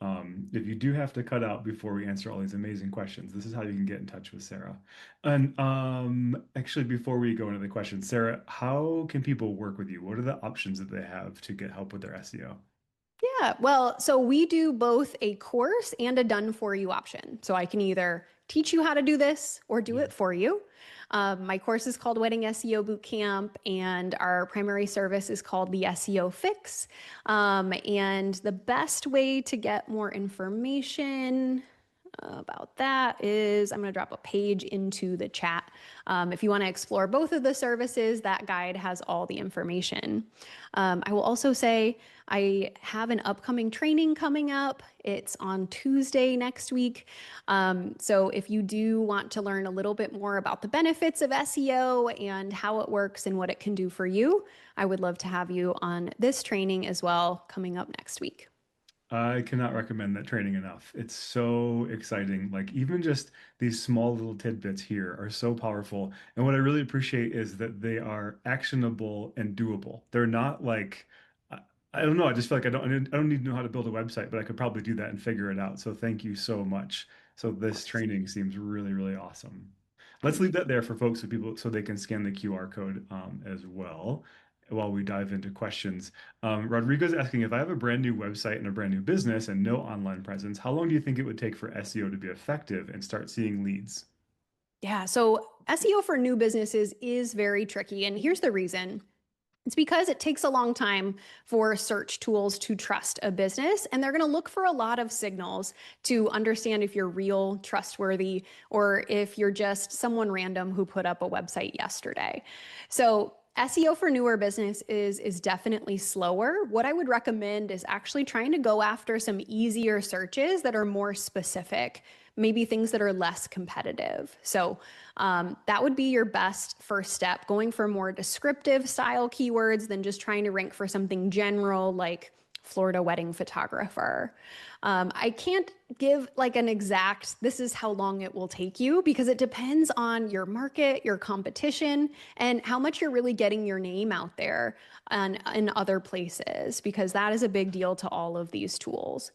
if you do have to cut out before we answer all these amazing questions, this is how you can get in touch with Sarah. And actually, before we go into the questions, Sarah, how can people work with you? What are the options that they have to get help with their SEO? Yeah, well, so we do both a course and a done for you option. So I can either teach you how to do this or do Yeah. it for you. My course is called Wedding SEO Bootcamp, and our primary service is called the SEO Fix. And the best way to get more information about that is I'm going to drop a page into the chat. If you want to explore both of the services, that guide has all the information. I will also say I have an upcoming training coming up. It's on Tuesday next week. So if you do want to learn a little bit more about the benefits of SEO and how it works and what it can do for you, I would love to have you on this training as well coming up next week. I cannot recommend that training enough. It's so exciting. Like even just these small little tidbits here are so powerful. And what I really appreciate is that they are actionable and doable. They're not like I don't know. I just feel like I don't need to know how to build a website, but I could probably do that and figure it out. So thank you so much. So Of this course. training seems really, really awesome. Let's Thank leave you. that there for folks so people so they can scan the QR code as well while we dive into questions. Rodrigo's asking if I have a brand new website and a brand new business and no online presence, how long do you think it would take for SEO to be effective and start seeing leads? Yeah, so SEO for new businesses is very tricky. And here's the reason. It's because it takes a long time for search tools to trust a business, and they're going to look for a lot of signals to understand if you're real, trustworthy, or if you're just someone random who put up a website yesterday. So SEO for newer business is definitely slower. What I would recommend is actually trying to go after some easier searches that are more specific, maybe things that are less competitive. So that would be your best first step, going for more descriptive style keywords than just trying to rank for something general like Florida wedding photographer. I can't give like an exact, this is how long it will take you because it depends on your market, your competition, and how much you're really getting your name out there and in other places, because that is a big deal to all of these tools.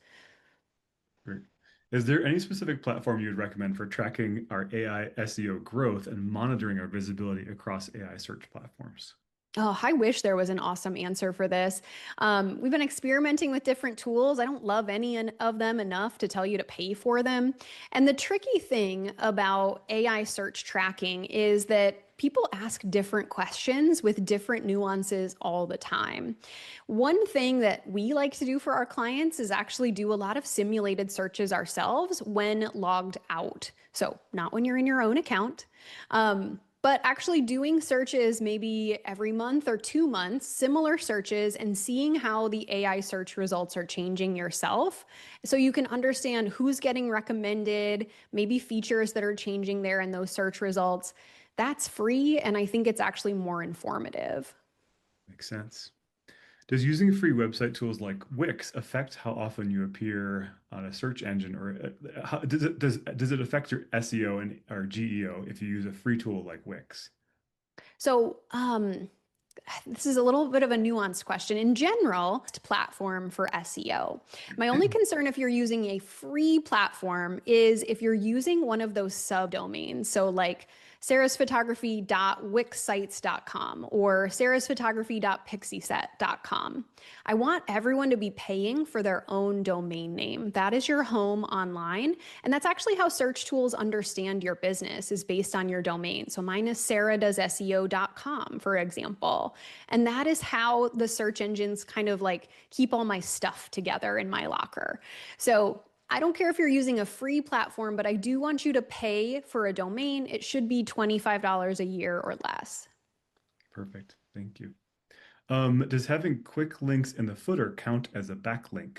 Great. Is there any specific platform you would recommend for tracking our AI SEO growth and monitoring our visibility across AI search platforms? Oh, I wish there was an awesome answer for this. We've been experimenting with different tools. I don't love any of them enough to tell you to pay for them. And the tricky thing about AI search tracking is that people ask different questions with different nuances all the time. One thing that we like to do for our clients is actually do a lot of simulated searches ourselves when logged out. So, not when you're in your own account. But actually doing searches maybe every month or 2 months, similar searches, and seeing how the AI search results are changing yourself. So you can understand who's getting recommended, maybe features that are changing there in those search results. That's free. And I think it's actually more informative. Makes sense. Does using free website tools like Wix affect how often you appear on a search engine, or does it affect your SEO and or GEO if you use a free tool like Wix? So, this is a little bit of a nuanced question. In general, platform for SEO. My only concern if you're using a free platform is if you're using one of those subdomains. So like sarahsphotography.wixsites.com or sarahsphotography.pixieset.com. I want everyone to be paying for their own domain name. That is your home online. And that's actually how search tools understand your business is based on your domain. So mine is sarahdoesSEO.com, for example. And that is how the search engines kind of like keep all my stuff together in my locker. So I don't care if you're using a free platform, but I do want you to pay for a domain. It should be $25 a year or less. Perfect. Thank you. Does having quick links in the footer count as a backlink?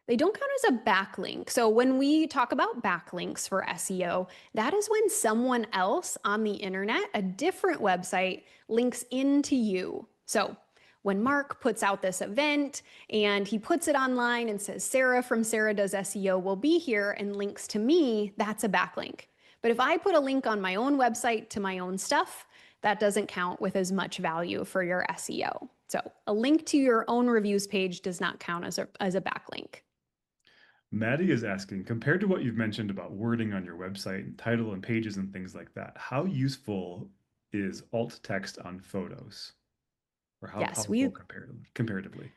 They don't count as a backlink. So when we talk about backlinks for SEO, that is when someone else on the internet, a different website, links into you. So when Mark puts out this event and he puts it online and says, Sarah from Sarah Does SEO will be here and links to me, that's a backlink. But if I put a link on my own website to my own stuff, that doesn't count with as much value for your SEO. So a link to your own reviews page does not count as a backlink. Maddie is asking, compared to what you've mentioned about wording on your website and title and pages and things like that, how useful is alt text on photos? Or how Yes, powerful comparatively?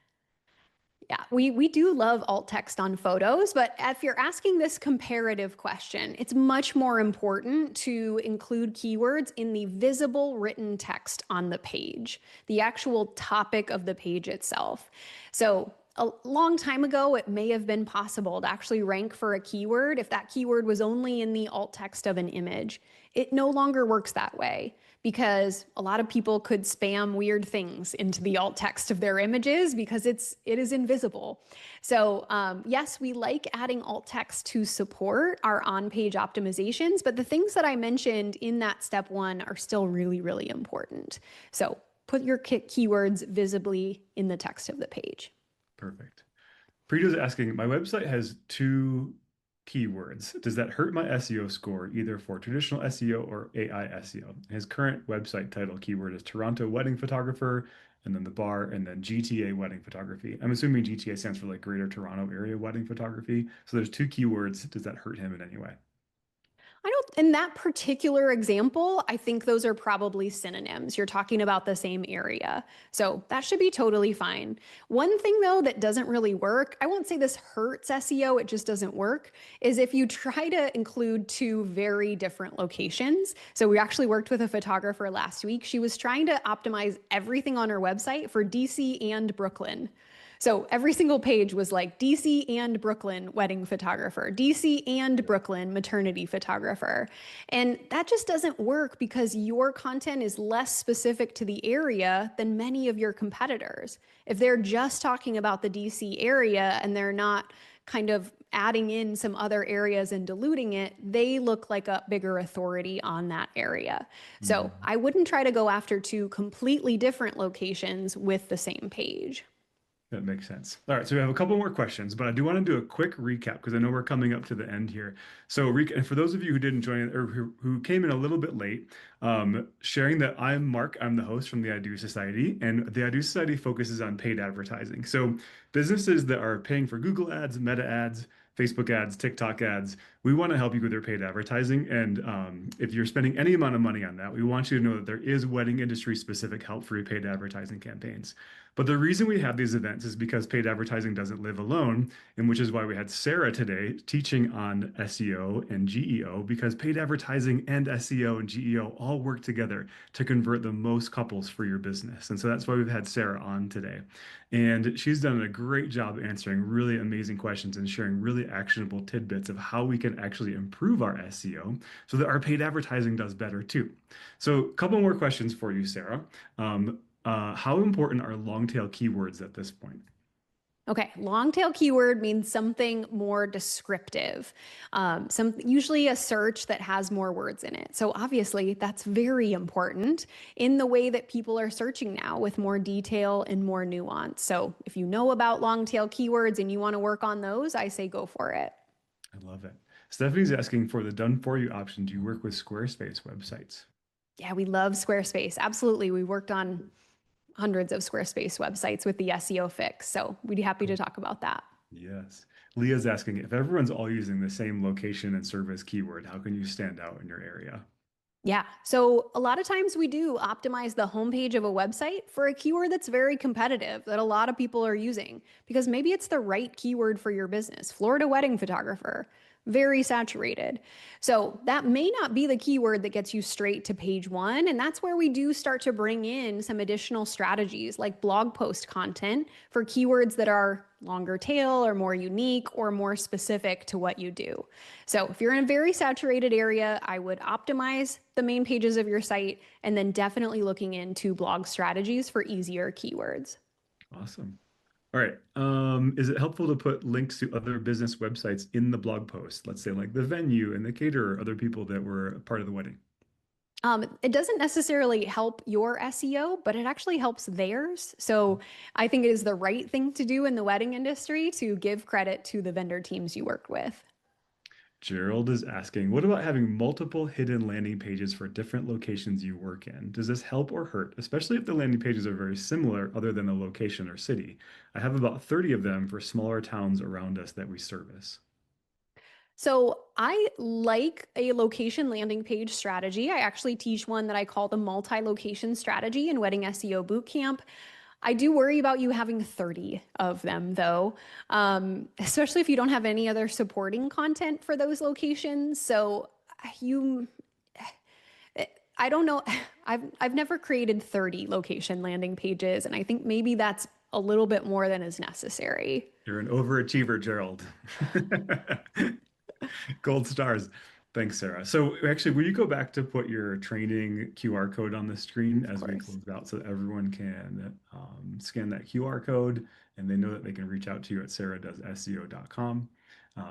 Yeah, we do love alt text on photos, but if you're asking this comparative question, it's much more important to include keywords in the visible written text on the page, the actual topic of the page itself. So a long time ago, it may have been possible to actually rank for a keyword if that keyword was only in the alt text of an image. It no longer works that way because a lot of people could spam weird things into the alt text of their images because it is invisible. So yes, we like adding alt text to support our on-page optimizations, but the things that I mentioned in that step one are still really, really important. So put your keywords visibly in the text of the page. Perfect. Preeto's asking, my website has two keywords. Does that hurt my SEO score, either for traditional SEO or AI SEO? His current website title keyword is Toronto wedding photographer, and then the bar, and then GTA wedding photography. I'm assuming GTA stands for like Greater Toronto Area wedding photography. So there's two keywords. Does that hurt him in any way? I don't, in that particular example, I think those are probably synonyms. You're talking about the same area. So that should be totally fine. One thing though that doesn't really work, I won't say this hurts SEO, it just doesn't work, is if you try to include two very different locations. So we actually worked with a photographer last week. She was trying to optimize everything on her website for DC and Brooklyn. So every single page was like DC and Brooklyn wedding photographer, DC and Brooklyn maternity photographer. And that just doesn't work because your content is less specific to the area than many of your competitors. If they're just talking about the DC area and they're not kind of adding in some other areas and diluting it, they look like a bigger authority on that area. So Mhm. I wouldn't try to go after two completely different locations with the same page. That makes sense. All right, so we have a couple more questions, but I do want to do a quick recap because I know we're coming up to the end here. So, and for those of you who didn't join or who came in a little bit late, sharing that I'm Mark, I'm the host from the I Do Society, and the I Do Society focuses on paid advertising. So, businesses that are paying for Google ads, Meta ads, Facebook ads, TikTok ads, we want to help you with their paid advertising. And if you're spending any amount of money on that, we want you to know that there is wedding industry specific help for your paid advertising campaigns. But the reason we have these events is because paid advertising doesn't live alone, and which is why we had Sarah today teaching on SEO and GEO, because paid advertising and SEO and GEO all work together to convert the most couples for your business. And so that's why we've had Sarah on today. And she's done a great job answering really amazing questions and sharing really actionable tidbits of how we can actually improve our SEO so that our paid advertising does better too. So, a couple more questions for you, Sarah. How important are long tail keywords at this point? Okay, long tail keyword means something more descriptive, usually a search that has more words in it. So obviously that's very important in the way that people are searching now with more detail and more nuance. So if you know about long tail keywords and you want to work on those, I say go for it. I love it. Stephanie's asking for the done for you option. Do you work with Squarespace websites? Yeah, we love Squarespace. Absolutely. We worked on hundreds of Squarespace websites with the SEO fix. So we'd be happy to Cool. talk about that. Yes. Leah's asking if everyone's all using the same location and service keyword, how can you stand out in your area? Yeah. So a lot of times we do optimize the homepage of a website for a keyword that's very competitive that a lot of people are using because maybe it's the right keyword for your business. Florida wedding photographer, very saturated. So that may not be the keyword that gets you straight to page one. And that's where we do start to bring in some additional strategies like blog post content for keywords that are longer tail or more unique or more specific to what you do. So if you're in a very saturated area, I would optimize the main pages of your site and then definitely looking into blog strategies for easier keywords. Awesome. All right. Is it helpful to put links to other business websites in the blog post? Let's say like the venue and the caterer, other people that were a part of the wedding. It doesn't necessarily help your SEO, but it actually helps theirs. So I think it is the right thing to do in the wedding industry to give credit to the vendor teams you worked with. Gerald is asking, what about having multiple hidden landing pages for different locations you work in? Does this help or hurt, especially if the landing pages are very similar other than the location or city? I have about 30 of them for smaller towns around us that we service. So I like a location landing page strategy. I actually teach one that I call the multi-location strategy in Wedding SEO Bootcamp. I do worry about you having 30 of them, though, especially if you don't have any other supporting content for those locations. So you, I don't know. I've never created 30 location landing pages, and I think maybe that's a little bit more than is necessary. You're an overachiever, Gerald. Gold stars. Thanks, Sarah. So actually, will you go back to put your training QR code on the screen Of as we course. close out so that everyone can scan that QR code and they know that they can reach out to you at sarahdoesseo.com. Uh,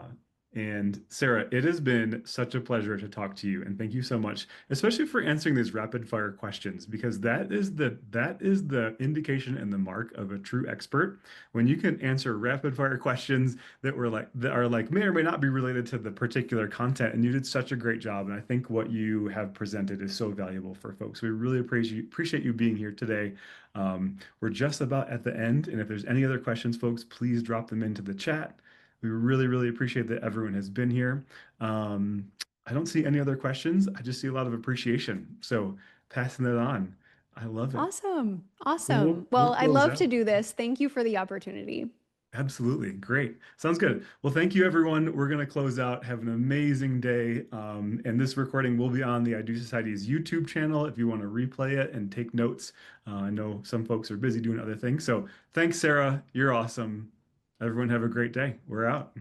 and Sarah, it has been such a pleasure to talk to you, and thank you so much, especially for answering these rapid fire questions, because that is the indication and the mark of a true expert when you can answer rapid fire questions that are like may or may not be related to the particular content. And you did such a great job. And I think what you have presented is so valuable for folks. We really appreciate you being here today. We're just about at the end. And if there's any other questions, folks, please drop them into the chat. We really, really appreciate that everyone has been here. Um, I don't see any other questions. I just see a lot of appreciation. So passing it on. I love it. Awesome. So we'll Awesome. we'll Well, I close love to out. do this. Thank you for the opportunity. Absolutely. Great. Sounds good. Well, thank you, everyone. We're going to close out. Have an amazing day. And this recording will be on the I Do Society's YouTube channel if you want to replay it and take notes. I know some folks are busy doing other things. So thanks, Sarah. You're awesome. Everyone have a great day. We're out.